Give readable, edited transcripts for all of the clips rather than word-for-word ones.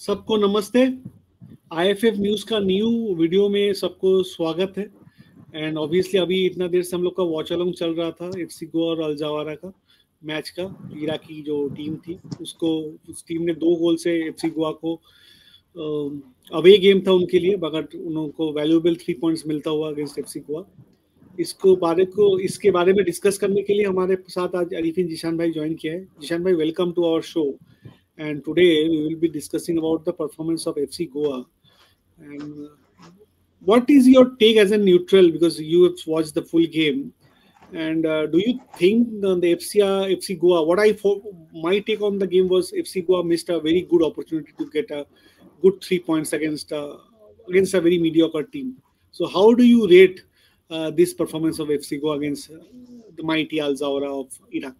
सबको नमस्ते। IFF news का न्यू वीडियो में सबको स्वागत है। एंड ऑब्वियसली अभी इतना देर से हम लोग का वॉच अलोंग चल रहा था एफसी गोवा और अल जवारा का मैच का। इराकी जो टीम थी उस टीम ने 2 गोल से एफसी गोवा को अवे गेम था उनके लिए, मगर उनको वैल्यूएबल 3 पॉइंट्स मिलता हुआ अगेंस्ट एफसी गोवा। इसके बारे में डिस्कस करने के लिए हमारे साथ आज अरीफिन जिशान भाई ज्वाइन किया है। जिशान भाई, welcome to our show. And today we will be discussing about the performance of FC Goa. And what is your take as a neutral, because you have watched the full game? And do you think the FC Goa? My take on the game was FC Goa missed a very good opportunity to get a good 3 points against a very mediocre team. So how do you rate this performance of FC Goa against the mighty Al Zawara of Iraq?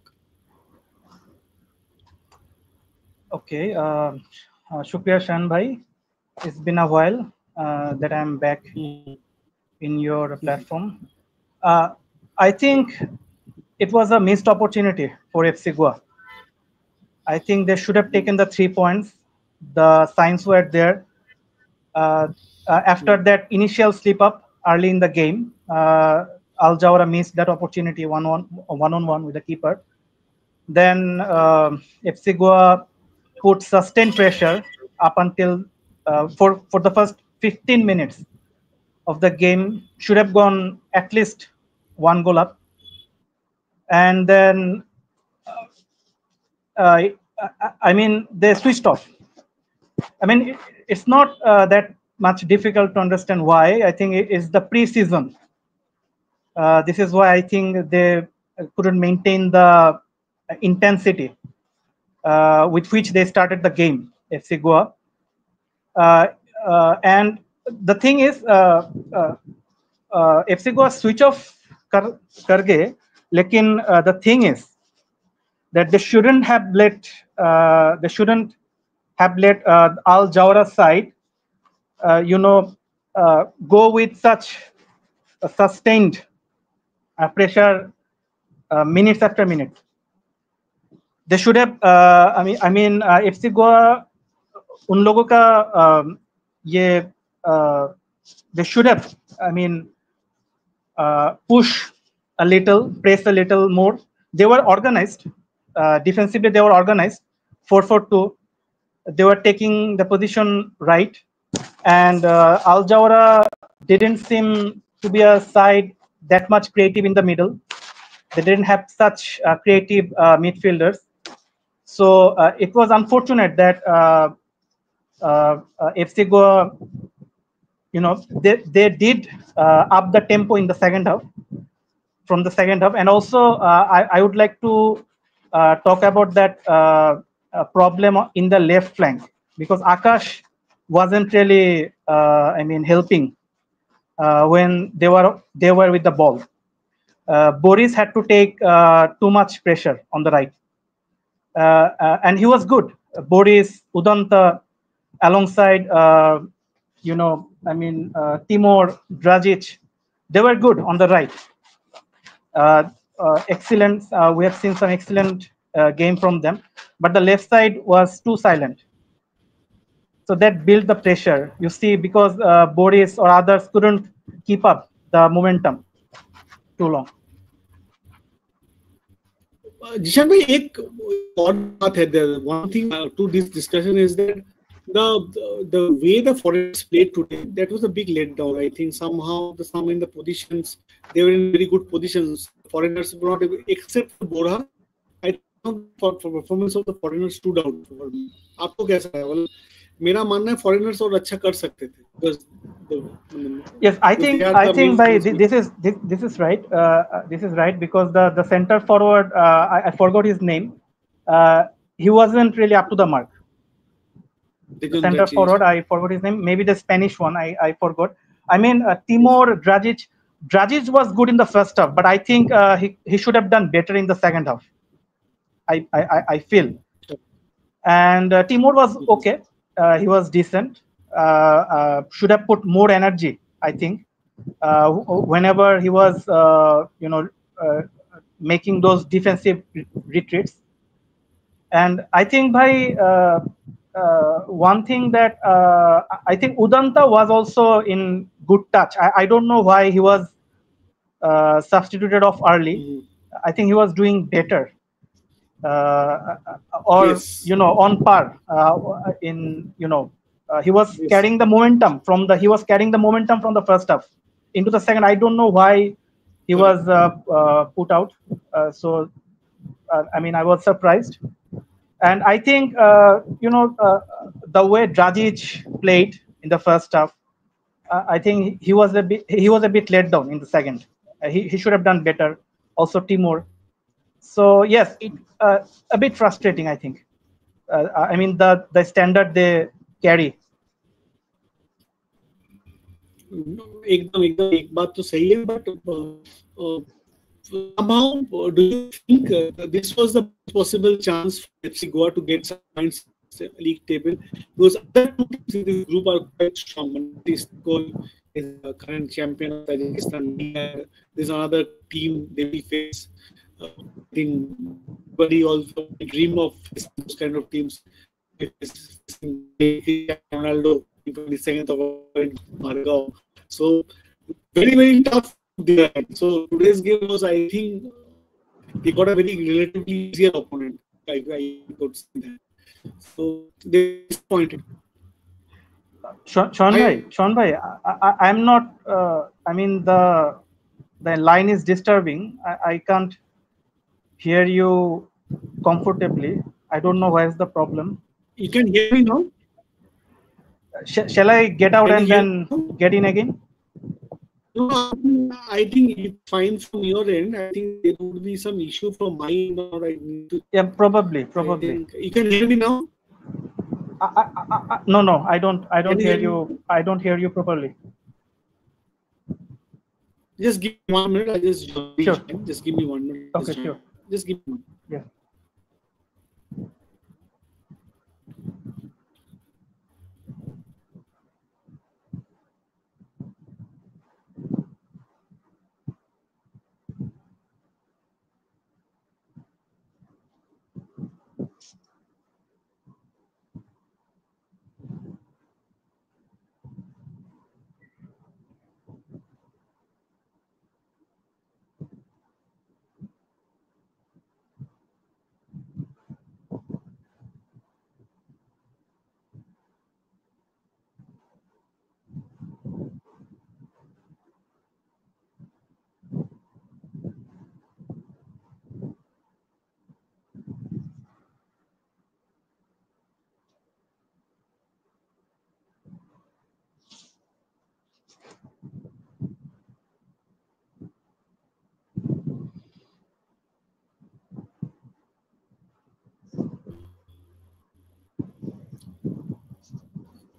Okay, Shukriya Shan Bhai. It's been a while that I'm back in your platform. I think it was a missed opportunity for FC Goa. I think they should have taken the 3 points. The signs were there. After that initial slip up early in the game, Al Jawara missed that opportunity one-on-one with the keeper. Then FC Goa put sustained pressure up until for the first 15 minutes of the game. Should have gone at least 1 goal up, and then I mean they switched off. I mean it's not that much difficult to understand why. I think it is the pre-season. This is why I think they couldn't maintain the intensity with which they started the game, FC Goa. And the thing is, FC Goa switch off kar gaye, lekin the thing is that they shouldn't have let Al Jawara side, go with such a sustained pressure minutes after minutes. They should have, I mean, FC Goa, उन लोगों का they should have, I mean, push a little, press a little more. They were organized defensively. They were organized 4-4-2. They were taking the position right, and Al Jawara didn't seem to be a side that much creative in the middle. They didn't have such creative midfielders. So it was unfortunate that FC Goa, they did up the tempo in the second half, and also I would like to talk about that problem in the left flank, because Akash wasn't really, I mean, helping when they were with the ball. Boris had to take too much pressure on the right. And he was good. Boris, Udanta, alongside, I mean, Timur, Dragic, they were good on the right. Excellent. We have seen some excellent game from them, but the left side was too silent. So that built the pressure, you see, because Boris or others couldn't keep up the momentum too long. Zeeshan भाई, एक और बात है, one thing to this discussion is that the way the foreigners played today, that was a big letdown. I think somehow some in the positions, they were in very good positions. Foreigners were not able, except for Bora. I think for performance of the foreigners stood out for me. आपको कैसा है? Well, मेरा मानना है foreigners और अच्छा कर सकते थे, because yes, I think by this is right. This is right, because the center forward, I forgot his name. He wasn't really up to the mark. The center forward, I forgot his name. Maybe the Spanish one, I forgot. I mean, Timur, Dragic was good in the first half, but I think he should have done better in the second half. I feel. And Timur was okay. He was decent. Should have put more energy, I think, whenever he was, making those defensive retreats. And I think by one thing that I think Udanta was also in good touch. I don't know why he was substituted off early. I think he was doing better, or Yes. on par. In he was Yes. carrying the momentum from the first half into the second. I don't know why he was put out. I mean, I was surprised. And I think the way Dragic played in the first half, I think he was a bit let down in the second. He should have done better. Also Timur. So yes, it a bit frustrating, I think. I mean the standard they carry. एकदम एक बात तो सही है, but somehow do you think this was the possible chance for FC Goa to get some points in the league table? Because other two teams in this group are quite strong. This goal is the current champion of Tajikistan. There's another team they will face. I think everybody also dream of facing those kind of teams. Ronaldo in 22nd of Margao. So very tough there. So today's game was, I think, they got a very relatively easier opponent. I could say that. So they disappointed. Sean bhai, I'm not. I mean the line is disturbing. I can't hear you comfortably. I don't know where's the problem. You can hear me now? Shall I get out and then get in again? No, I think it's fine from your end. I think there would be some issue from my end, or I need to. Yeah, probably. You can hear me now? No, I don't hear you. I don't hear you properly. Just give me 1 minute. I just sure. Just give me 1 minute. Okay, sure. Just give me 1 minute. Yeah.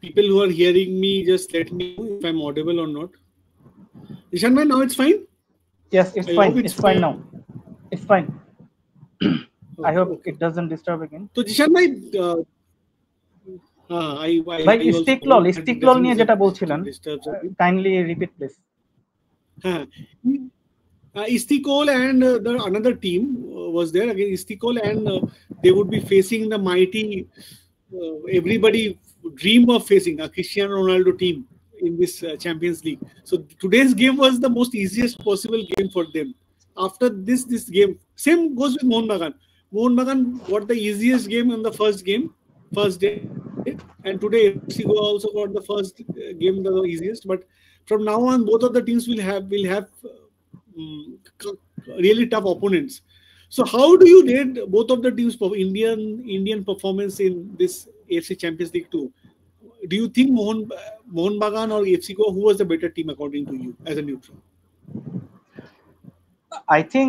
People who are hearing me, just let me know if I'm audible or not. Ishan bhai, now it's fine? Yes, it's fine. It's fine now. It's fine. I hope it doesn't disturb again. So Jishan bhai, ভাই ইস্তিকলাল নিয়ে যেটা বলছিলেন, kindly repeat please. Istiklal and another team was there again. Istiklal, and they would be facing the mighty. Everybody dream of facing a Cristiano Ronaldo team in this Champions League. So today's game was the most easiest possible game for them. After this game, same goes with Mohun Bagan. Mohun Bagan got the easiest game on the first day, and today FC Goa also got the first game the easiest. But from now on, both of the teams will have really tough opponents. So how do you rate both of the teams for Indian performance in this AFC Champions League 2? Do you think Mohun Bagan or FC Goa, who was the better team according to you as a neutral? I think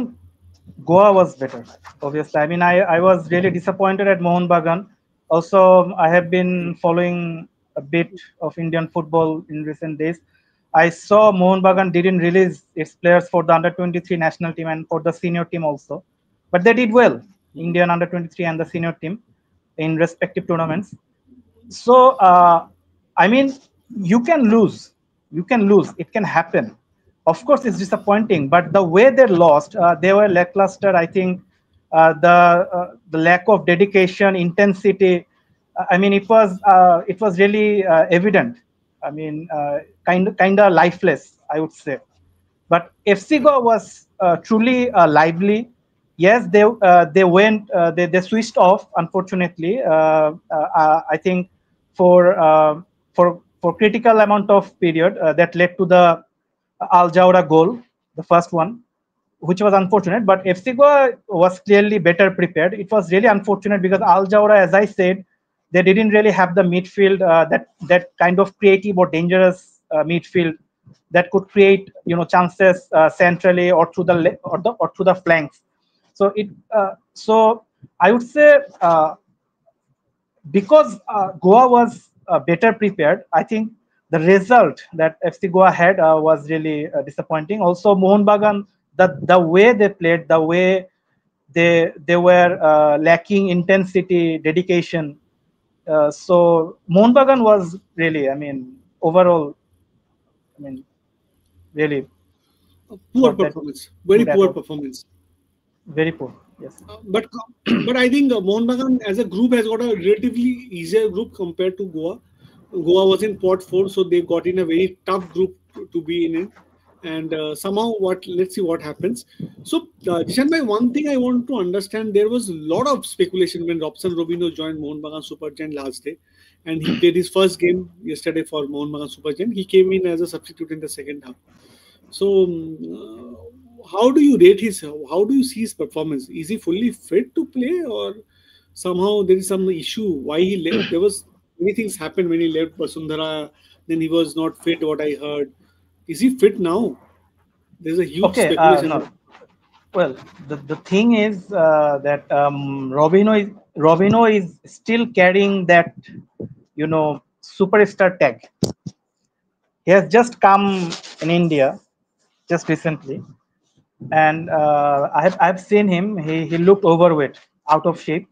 Goa was better, obviously. I mean, I was really disappointed at Mohun Bagan. Also, I have been following a bit of Indian football in recent days. I saw Mohun Bagan didn't release its players for the under-23 national team and for the senior team also. But they did well, Indian under-23 and the senior team in respective tournaments. So, I mean, you can lose. It can happen. Of course, it's disappointing, but the way they lost, they were lackluster. I think the lack of dedication, intensity, I mean, it was really evident. I mean, kind of lifeless, I would say. But FC Goa was truly lively. Yes, they went they switched off, unfortunately. I think for for critical amount of period that led to the Al Jawara goal, the first one, which was unfortunate. But FC Goa was clearly better prepared. It was really unfortunate because Al Jawara, as I said, they didn't really have the midfield that kind of creative or dangerous midfield that could create chances centrally or through or through the flanks. So I would say because Goa was better prepared, I think the result that FC Goa had was really disappointing. Also, Mohun Bagan, the way they played, the way they were lacking intensity, dedication. So Mohun Bagan was really, I mean, overall, I mean, really Poor not that performance, very good at poor all. performance. Very poor. Yes. But I think Mohun Bagan as a group has got a relatively easier group compared to Goa. Goa was in pot 4, so they got in a very tough group to be in it. And somehow, let's see what happens. So, Jishan bhai, one thing I want to understand, there was a lot of speculation when Robson Robinho joined Mohun Bagan Super Giant last day, and he played his first game yesterday for Mohun Bagan Super Giant. He came in as a substitute in the second half. So, how do you rate his? How do you see his performance? Is he fully fit to play, or somehow there is some issue? Why he left? There was many things happened when he left Vasundhara. Then he was not fit. What I heard, is he fit now? There's a huge Okay. speculation. No. Well, the thing is that Robinho is still carrying that superstar tag. He has just come in India just recently, and I've seen him. He looked overweight, out of shape.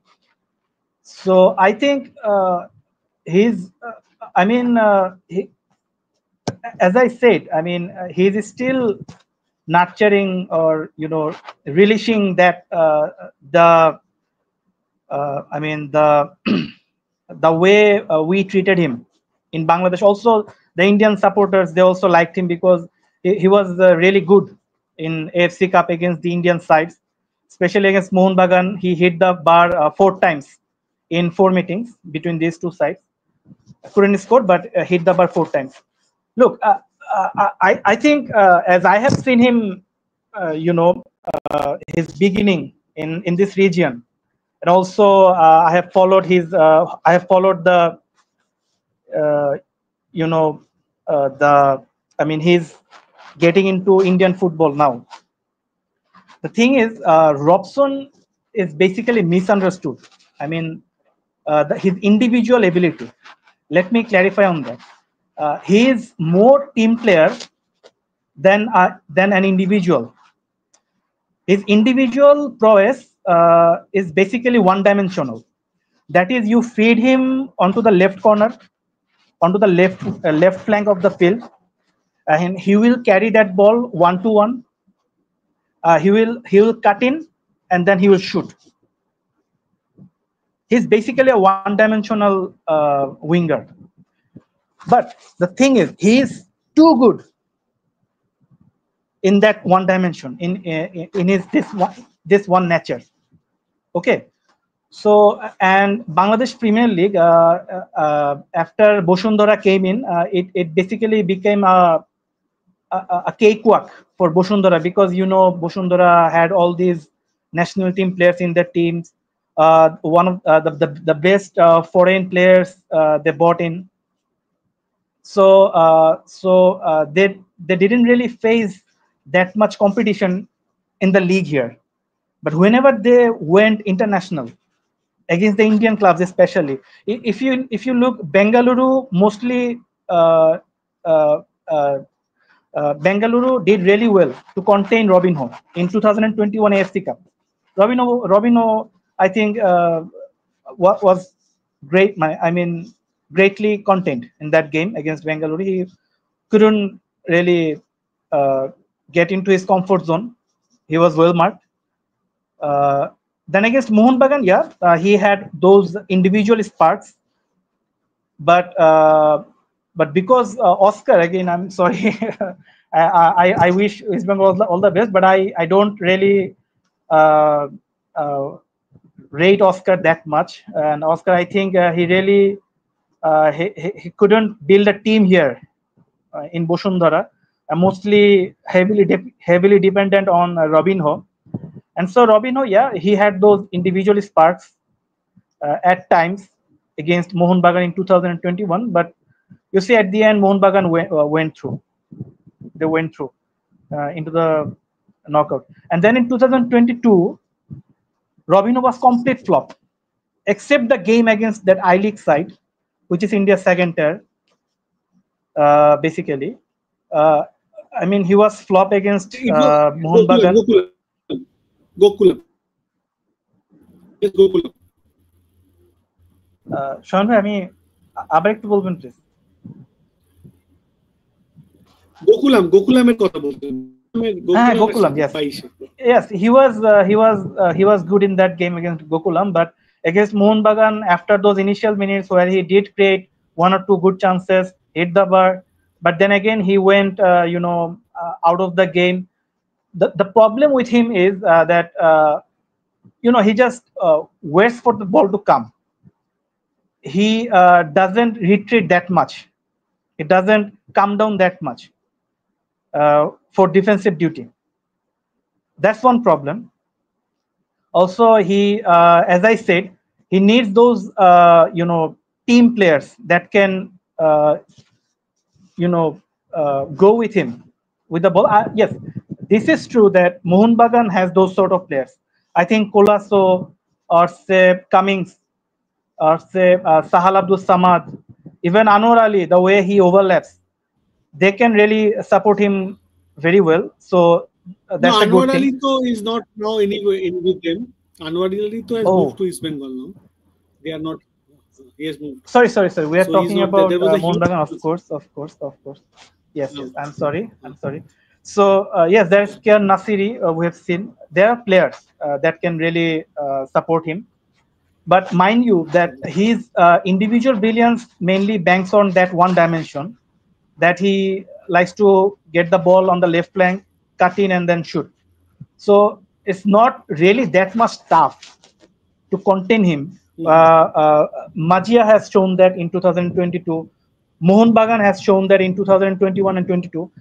So I think he's. I mean, as I said, I mean, he's still nurturing or relishing that the I mean the the way we treated him in Bangladesh. Also, the Indian supporters, they also liked him because he was really good in AFC Cup against the Indian sides, especially against Mohun Bagan. He hit the bar 4 times in 4 meetings between these two sides. Couldn't score, but hit the bar 4 times. Look, I think as I have seen him, his beginning in this region, and also I have followed the he's getting into Indian football now. The thing is, Robson is basically misunderstood. I mean, his individual ability. Let me clarify on that. He is more team player than an individual. His individual prowess is basically one-dimensional. That is, you feed him onto the left corner, onto the left flank of the field, and he will carry that ball 1-to-1. He will cut in, and then he will shoot. He's basically a one-dimensional winger. But the thing is, he is too good in that one dimension, in his this one nature. Okay. So, and Bangladesh Premier League, after Bosundhara came in, it basically became a cakewalk for Bosundhara, because Bosundhara had all these national team players in their teams. One of the best foreign players they bought in. So they didn't really face that much competition in the league here. But whenever they went international against the Indian clubs, especially, if you look, Bengaluru mostly Bengaluru did really well to contain Robinho in 2021 AFC Cup. Robinho, I think, was great. Greatly contained in that game against Bengaluru. He couldn't really get into his comfort zone. He was well marked. Then against Mohun Bagan, he had those individual sparks. But because Oscar, again, I'm sorry, I wish East Bengal all the best, but I don't really uh, uh, rate Oscar that much. And Oscar, I think he really he couldn't build a team here in Boshundhara, mostly heavily dependent on Robinho. And so Robinho, yeah, he had those individual sparks at times against Mohun Bagan in 2021, but you see at the end Mohun Bagan went through. They went through into the knockout. And then in 2022, Robinho was complete flop, except the game against that I-League side, which is India's second tier, basically. I mean, he was flop against Mohun Bagan. Gokulam. Yes, Gokulam. Shaun bhai, আমি আবার একটু বলবেন please. গোকুলামের কথা বলতেন। Gokulam, yes, he was good in that game against Gokulam, but against Mohun Bagan, after those initial minutes where he did create one or two good chances, hit the bar, but then again he went out of the game. The problem with him is that he just waits for the ball to come. He doesn't retreat that much. It doesn't come down that much for defensive duty. That's one problem. Also, he, as I said, he needs those team players that can go with him with the ball. Yes, this is true that Mohun Bagan has those sort of players. I think Colasso or say Cummings or say Sahal Abdul Samad, even Anwar Ali, the way he overlaps, they can really support him very well. So that's a good thing. Anwar Ali is not now anyway in with them. Anwar Ali has moved to East Bengal now. They are not. He has moved. Sorry. We are talking about Mohun Bagan, of course. Yes. I'm sorry. So yes, there's Kian Nasiri. We have seen there are players that can really support him. But mind you that his individual brilliance mainly banks on that one dimension, that he likes to get the ball on the left flank, cut in and then shoot. So it's not really that much tough to contain him. Majia has shown that in 2022. Mohun Bagan has shown that in 2021 and 22.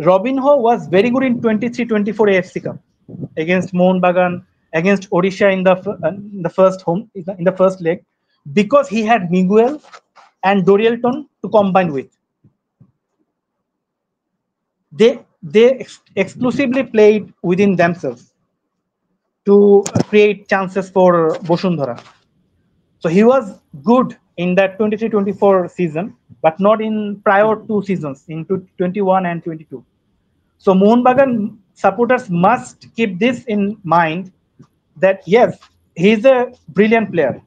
Robinho was very good in 23-24 AFC Cup against Mohun Bagan, against Odisha in the first leg, because he had Miguel and Dorielton to combine with. They exclusively played within themselves to create chances for Boshundhara. So he was good in that 23-24 season, but not in prior two seasons, in 21 and 22. So Mohun Bagan supporters must keep this in mind, that yes, he's a brilliant player.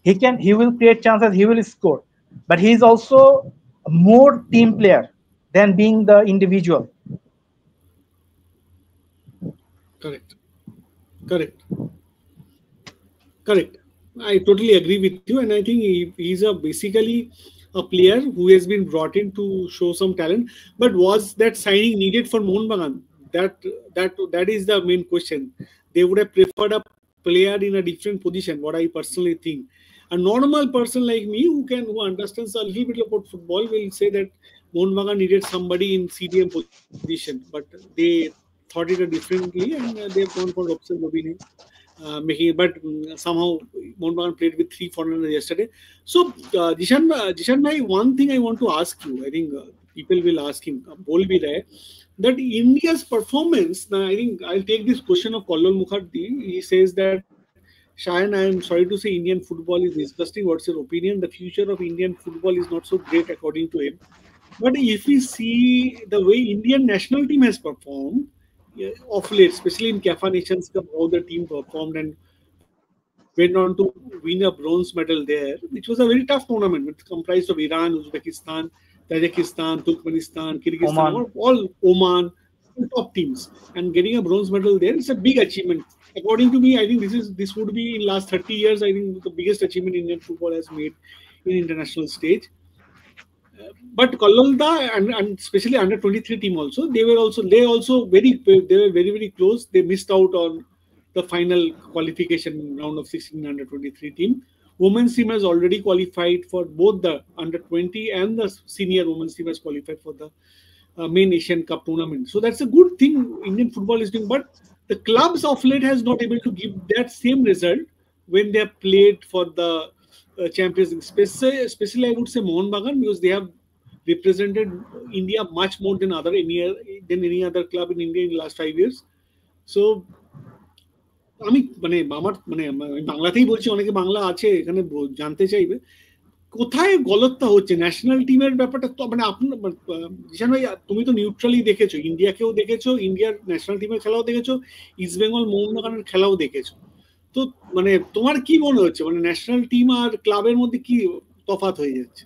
He will create chances, he will score, but he is also a more team player than being the individual. Correct. I totally agree with you, and I think he's basically a player who has been brought in to show some talent. But was that signing needed for Mohun Bagan? That is the main question. They would have preferred a player in a different position, what I personally think. A normal person like me who understands a little bit about football will say that Mohun Bagan needed somebody in CDM position, but they thought it differently, and they've gone for Robson Robinho. But somehow Mohun Bagan played with 3 foreigners yesterday. So Jishan bhai, one thing I want to ask you, I think people will ask him, bol bhi rahe, that India's performance. Now I think I'll take this question of Kallol Mukherjee. He says that, Shayan, I am sorry to say Indian football is disgusting. What's your opinion? The future of Indian football is not so great according to him. But if we see the way Indian national team has performed of late, especially in CAFA Nations Cup, how the team performed and went on to win a bronze medal there, which was a very tough tournament, which comprised of Iran, Uzbekistan, Tajikistan, Turkmenistan, Kyrgyzstan, all Oman, top teams, and getting a bronze medal there is a big achievement. According to me, I think this would be in last 30 years, I think the biggest achievement Indian football has made in international stage. But Kololda and especially under 23 team also, they were very close. They missed out on the final qualification round of 16 under 23 team. Women's team has already qualified for both the under 20 and the senior women's team has qualified for the main Asian Cup tournament. So that's a good thing Indian football is doing. But the clubs of late has not able to give that same result when they have played for the Champions League. Especially I would say Mohun Bagan, because they have represented India much more than any other club in India in the last 5 years. So আমি বাংলাতেই বলছি, অনেকে বাংলা আছে এখানে জানতে চাইবে কোথায় গলতটা হচ্ছে ন্যাশনাল টিমের ব্যাপারটা। তো আপনার জিশান ভাই, তুমি তো নিউট্রালি দেখেছো, ইন্ডিয়াকেও দেখেছো, ইন্ডিয়ার ন্যাশনাল টিমের খেলাও দেখেছো, ইস্ট বেঙ্গল মোহনবাগানের খেলাও দেখেছো। তো তোমার কি মনে হচ্ছে ন্যাশনাল টিম আর ক্লাবের মধ্যে কি তফাৎ হয়ে যাচ্ছে?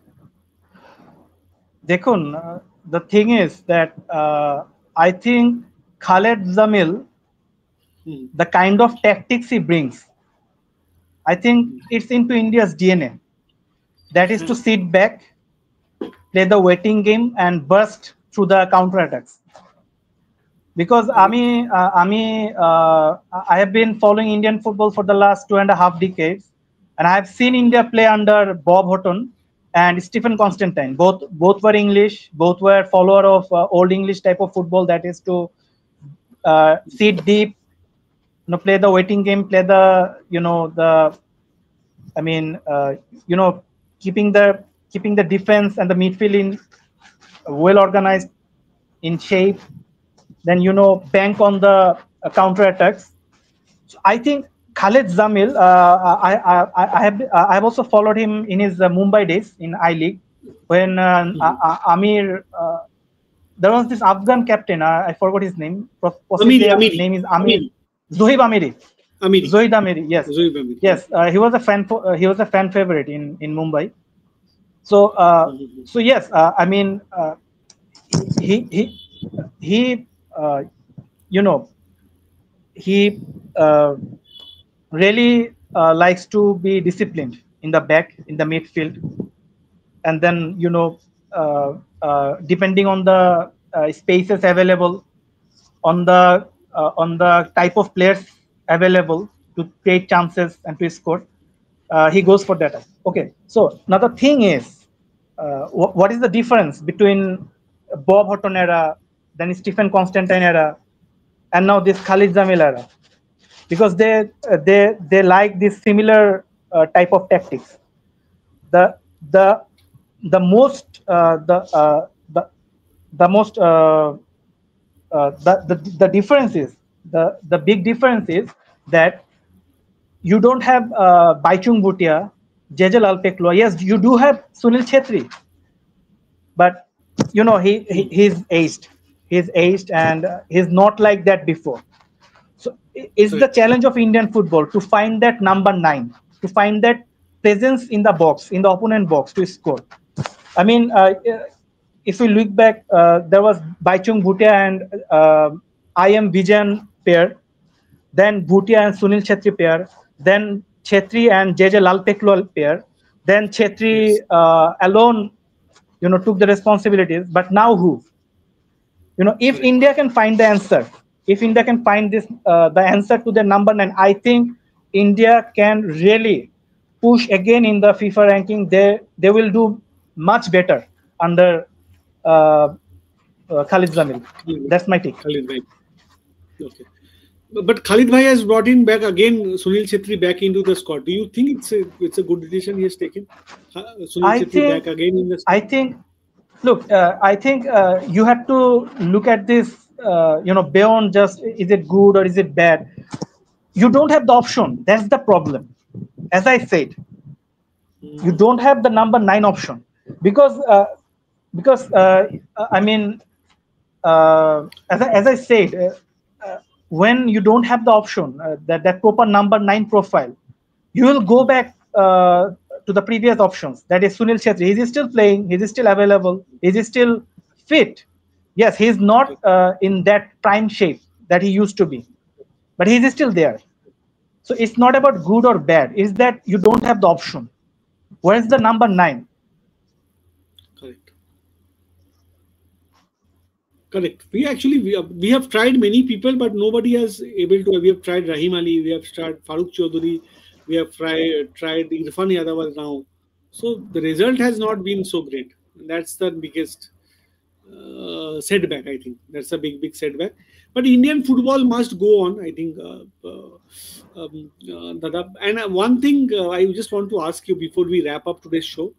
দেখুন, the thing is that I think Khaled Jamil, the kind of tactics he brings, I think it's into India's DNA. That is to sit back, play the waiting game, and burst through the counter attacks. Because I have been following Indian football for the last 2.5 decades, and I have seen India play under Bob Houghton and Stephen Constantine. Both were English. Both were follower of old English type of football. That is to sit deep, play the waiting game, play the keeping the defense and the midfield in well organized, in shape. Then bank on the counter attacks. So I think Khaled Jamil, I have also followed him in his Mumbai days in I-League when Amir. There was this Afghan captain. I forgot his name. Possibly his name is Amir. Zohib Amiri. Zohib Amiri. Yes. Yes. He was a fan favorite in Mumbai. So yes. He really likes to be disciplined in the back, in the midfield, and then depending on the spaces available, on the type of players available to create chances and to score, he goes for that. Okay, so now the thing is, what is the difference between Bob Houghton era, then Stephen Constantine era, and now this Khalid Jamil era? Because they like this similar type of tactics. The difference is, the big difference is that you don't have Baichung Bhutia, Jejal Alpeklo. Yes, you do have Sunil Chhetri, but he's aged. He's aged, and he's not like that before. So it's the challenge of Indian football to find that number 9, to find that presence in the box, in the opponent box, to score. I mean, if we look back, there was Baichung Bhutia and I.M. Vijayan pair, then Bhutia and Sunil Chhetri pair, then Chhetri and JJ Lalpeklo pair, then Chhetri alone, took the responsibilities. But now who? If India can find the answer, if India can find the answer to the number 9, I think India can really push again in the FIFA ranking. They will do much better under Khalid Jamil. That's my take. Khalid Bhai. Okay. But Khalid Bhai has brought in back again Sunil Chhetri back into the squad. Do you think it's a good decision he has taken? Sunil Chhetri back again in the squad? I think you have to look at this, beyond just is it good or is it bad. You don't have the option. That's the problem. As I said, you don't have the number 9 option because as I said, when you don't have the option, that proper number 9 profile, you will go back to the previous options. That is Sunil Chhetri. He is still playing. He is still available. He is still fit. Yes, he is not in that prime shape that he used to be, but he is still there. So it's not about good or bad. It's that you don't have the option. Where's the number 9? Correct. Correct. We have tried many people, but nobody has able to. We have tried Rahim Ali, we have tried Farooq Chaudhary, we have tried Irfan Yadav now. So the result has not been so great. That's the biggest setback. I think that's a big setback. But Indian football must go on. I think. And one thing I just want to ask you before we wrap up today's show: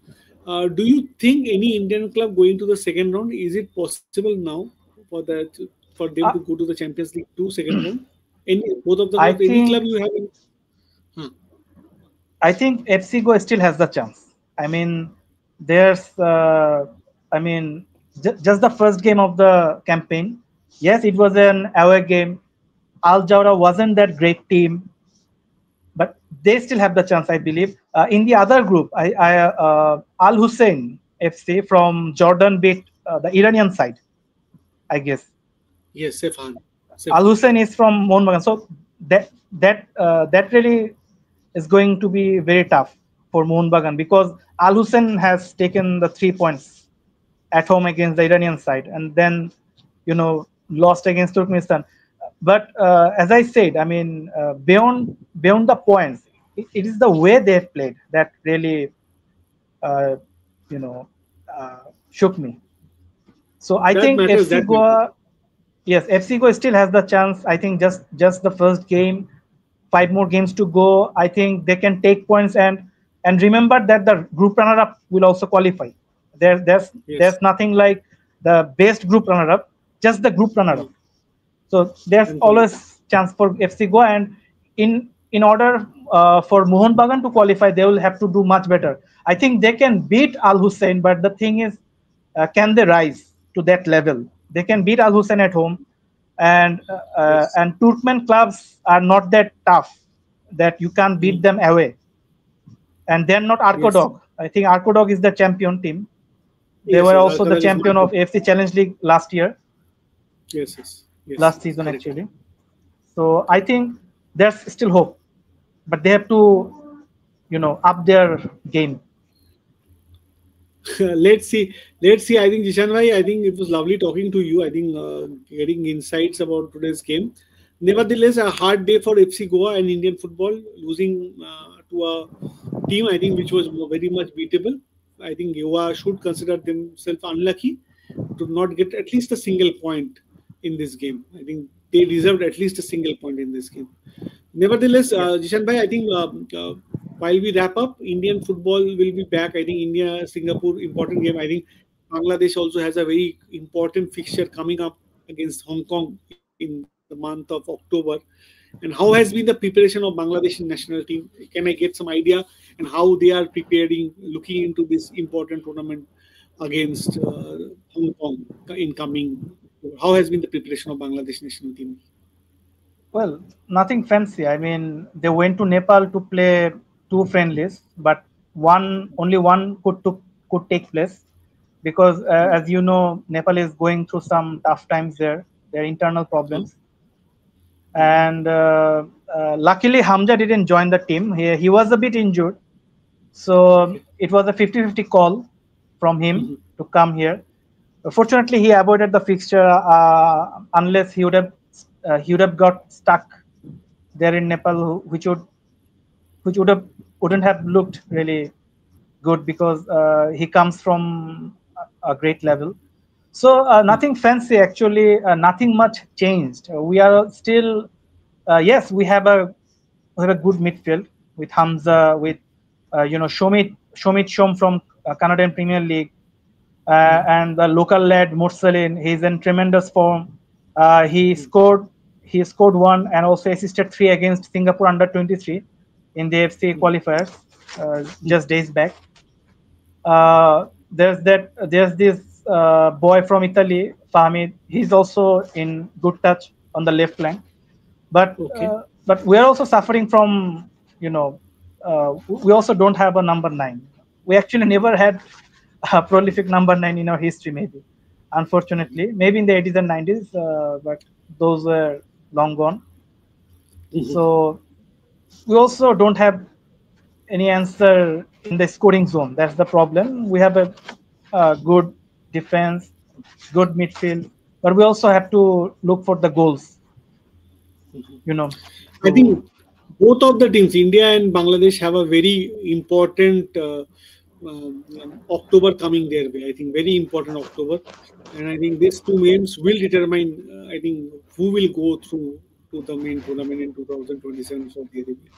do you think any Indian club going to the second round, is it possible now for that for them to go to the Champions League 2 second round? Any both of the I clubs, any club think you have? Huh. I think FC Goa still has the chance. I mean, there's, I mean, just the first game of the campaign. Yes, it was an away game. Al Jawra wasn't that great team, but they still have the chance, I believe. In the other group, Al Hussein FC from Jordan beat the Iranian side, I guess. Yes, Sefan. Al Hussein is from Mohun Bagan, so that really is going to be very tough for Mohun Bagan because Al Hussein has taken the 3 points at home against the Iranian side and then lost against Turkmenistan. But as I said, I mean beyond the points, it is the way they've played that really uh, you know shook me. So I That think matters. FC That matters. Goa. Yes, FC Goa still has the chance. I think just the first game, 5 more games to go. I think they can take points and remember that the group runner-up will also qualify. There's Yes. nothing like the best group runner-up, just the group runner-up. So there's I'm correct. always chance for FC Goa, and in order for Mohun Bagan to qualify, they will have to do much better. I think they can beat Al Hussein, but the thing is, can they rise to that level? They can beat Al Hussein at home, and Yes. Turkmen clubs are not that tough that you can't beat them away. And they're not Yes. Arkodog. I think Arkodog is the champion team. They Yes. were Yes. also the Alcazar is champion market. of AFC Challenge League last year, Yes. Yes. Yes. last season Correct. actually. So I Correct. think there's still hope, but they have to, up their game. Let's see. Let's see. I think Jishan bhai, I think it was lovely talking to you. I think getting insights about today's game. Nevertheless, a hard day for FC Goa and Indian football, losing to a team I think which was very much beatable. I think Goa should consider themselves unlucky to not get at least a single point in this game. I think they deserved at least a single point in this game. Nevertheless, Yes. Jishan bhai, I think while we wrap up, Indian football will be back. I think India, Singapore, important game. I think Bangladesh also has a very important fixture coming up against Hong Kong in the month of October. And how has been the preparation of Bangladesh national team? Can I get some idea and how they are preparing, looking into this important tournament against Hong Kong in coming? How has been the preparation of Bangladesh national team? Well, nothing fancy. I mean, they went to Nepal to play 2 friendlies, but only one could take place because, as you know, Nepal is going through some tough times there. Their internal Hmm. problems, and luckily Hamza didn't join the team. He was a bit injured, so Okay. it was a 50-50 call from him Mhm. to come here. Fortunately, he avoided the fixture unless he would have got stuck there in Nepal, which wouldn't have looked really good because he comes from a great level. So nothing fancy actually, nothing much changed. We are still, yes, we have a good midfield with Hamza, with Shomit Shom from Canadian Premier League, and the local lad Mursalin. He's in tremendous form. He scored one and also assisted 3 against Singapore under 23 in the AFC qualifiers just days back. There's this boy from Italy, Fahmid. He's also in good touch on the left flank, but Okay. we are also suffering from we also don't have a number 9. We actually never had a prolific number 9 in our history, maybe, unfortunately, maybe in the 80s and 90s, but those were long gone. Mhm. So we also don't have any answer in the scoring zone. That's the problem. We have a good defense, good midfield, but we also have to look for the goals. You know, I think both of the teams, India and Bangladesh, have a very important October coming their way. I think very important October, and I think these two games will determine. I think who will go through to the main tournament in 2027 Saudi Arabia.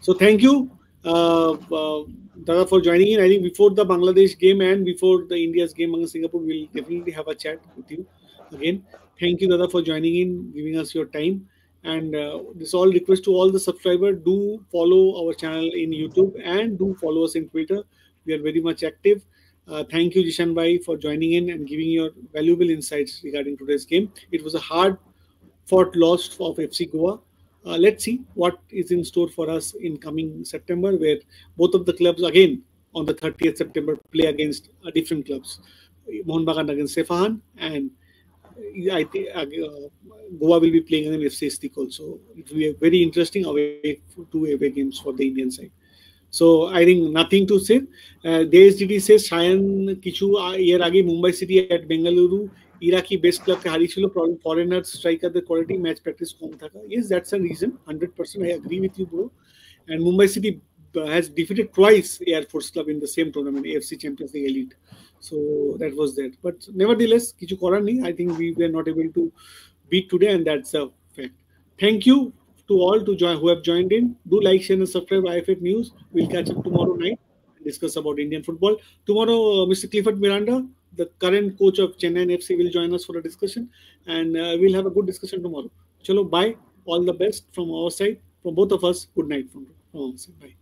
So thank you, Dada, for joining in. I think before the Bangladesh game and before the India's game against Singapore, we'll definitely have a chat with you again. Thank you, Dada, for joining in, giving us your time. And this all request to all the subscribers: do follow our channel in YouTube and do follow us in Twitter. We are very much active. Thank you, Jishan Bhai, for joining in and giving your valuable insights regarding today's game. It was a hard fought loss of FC Goa. Let's see what is in store for us in coming September, where both of the clubs again on the 30th September play against different clubs. Mohun Bagan against Sefahan, and I think Goa will be playing against FC Stick also. It will be a very interesting two away games for the Indian side. So I think nothing to say. DSDT says Shayan Kichu year age Mumbai City at Bengaluru Iraqi best club ke হারিয়েছিল problem foreigners striker the quality match practice কম থাকা. Yes, that's a reason. 100% I agree with you, bro. And Mumbai City has defeated twice Air Force Club in the same tournament, AFC Champions League Elite. So that was that. But nevertheless, কিছু করার নেই. I think we were not able to beat today, and that's a fact. Thank you to all who have joined in. Do like, share, and subscribe IFF News. We'll catch up tomorrow night and discuss about Indian football. Tomorrow, Mr. Clifford Miranda, the current coach of Chennai FC, will join us for a discussion, and we'll have a good discussion tomorrow. Chalo, bye. All the best from our side, from both of us. Good night from our side. Bye.